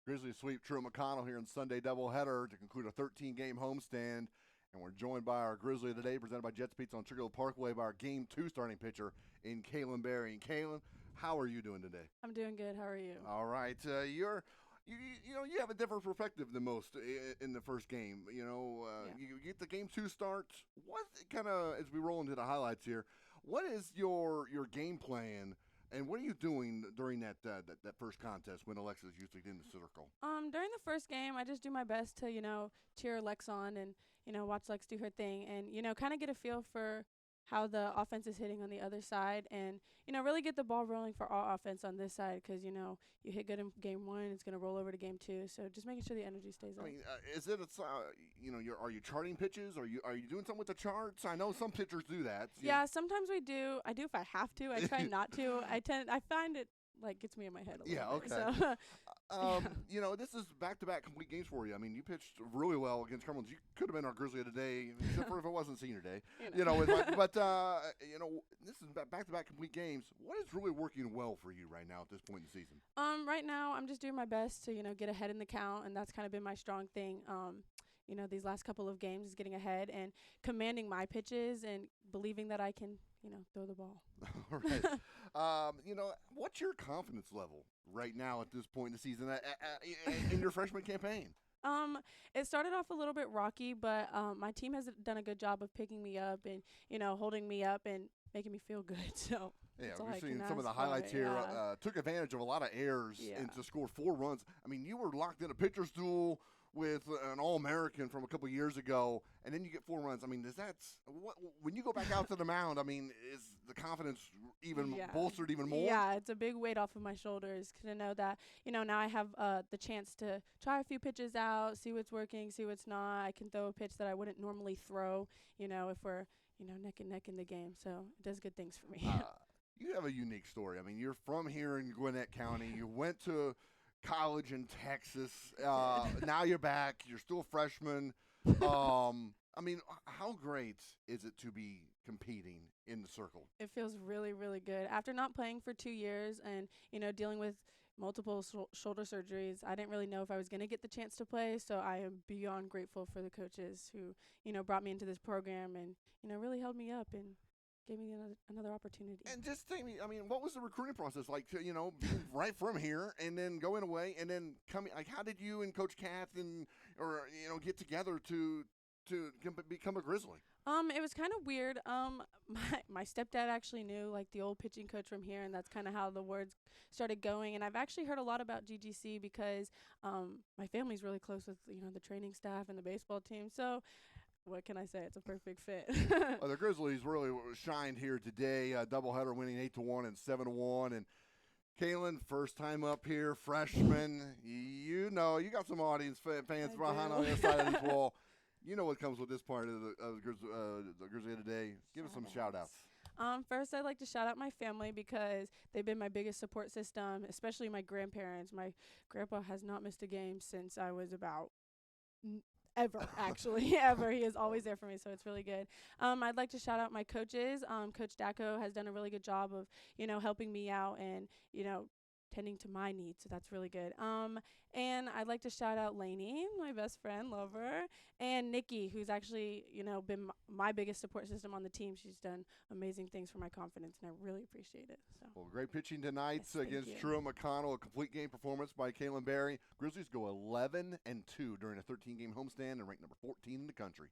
Grizzlies sweep Truett-McConnell here in Sunday doubleheader to conclude a 13-game homestand. And we're joined by our Grizzly of the day, presented by Jets Pizza on Sugarloaf Parkway, by our Game 2 starting pitcher in Kailyn Berry. And Kailyn, how are you doing today? I'm doing good. How are you? All right. You have a different perspective than most in the first game. You get the Game 2 start. What kind of, as we roll into the highlights here, what is your game plan? And what are you doing during that first contest when Alexa's usually in the circle? During the first game, I just do my best to, cheer Lex on and, watch Lex do her thing and, kind of get a feel for how the offense is hitting on the other side and, really get the ball rolling for all offense on this side because, you hit good in game 1, it's going to roll over to game 2. So just making sure the energy stays up. I mean, is it, are you charting pitches? Are you doing something with the charts? I know some pitchers do that. Yeah, sometimes we do. I do if I have to. I try not to. I find it gets me in my head a little bit. Okay. So, this is back-to-back complete games for you. I mean, you pitched really well against Cumberland. You could have been our Grizzly of the day, except for if it wasn't senior day. This is back-to-back complete games. What is really working well for you right now at this point in the season? Right now I'm just doing my best to, get ahead in the count, and that's kind of been my strong thing. These last couple of games is getting ahead and commanding my pitches and believing that I can, throw the ball. All right. What's your confidence level right now at this point in the season in your freshman campaign? It started off a little bit rocky, but my team has done a good job of picking me up and, holding me up and making me feel good. So yeah, that's all we've I seen can some of the ask for. highlights here. Yeah. Took advantage of a lot of errors and to score 4 runs. I mean, you were locked in a pitcher's duel with an All-American from a couple years ago, and then you get 4 runs. I mean, when you go back out to the mound, I mean, is the confidence even bolstered even more? Yeah, it's a big weight off of my shoulders to know that, now I have the chance to try a few pitches out, see what's working, see what's not. I can throw a pitch that I wouldn't normally throw, if we're, neck and neck in the game. So it does good things for me. You have a unique story. I mean, you're from here in Gwinnett County. You went to college in Texas. Now you're back. You're still a freshman. I mean, how great is it to be competing in the circle? It feels really, really good. After not playing for 2 years and, dealing with multiple shoulder surgeries, I didn't really know if I was going to get the chance to play. So I am beyond grateful for the coaches who, brought me into this program and, really held me up and gave me another opportunity. And just tell me, I mean, what was the recruiting process like to, being right from here and then going away and then coming, like, how did you and Coach Kath get together to become a Grizzly? It was kind of weird. My stepdad actually knew like the old pitching coach from here, and that's kind of how the words started going. And I've actually heard a lot about GGC because my family's really close with the training staff and the baseball team. So what can I say? It's a perfect fit. Well, the Grizzlies really shined here today. Doubleheader winning 8-1 and 7-1. And Kailyn, first time up here, freshman. You got some audience fans behind on the other side of this wall. You know what comes with this part of the Grizzly of the day. Give us some shout-outs. First, I'd like to shout out my family because they've been my biggest support system, especially my grandparents. My grandpa has not missed a game since I was about ever, actually, ever. He is always there for me, so it's really good. I'd like to shout out my coaches. Coach Dacko has done a really good job of, helping me out and, tending to my needs, so that's really good. And I'd like to shout out Lainey, my best friend, lover, and Nikki, who's actually, been my biggest support system on the team. She's done amazing things for my confidence, and I really appreciate it. So. Well, great pitching tonight against Truett-McConnell. A complete game performance by Kailyn Berry. Grizzlies go 11-2 during a 13-game homestand and rank number 14 in the country.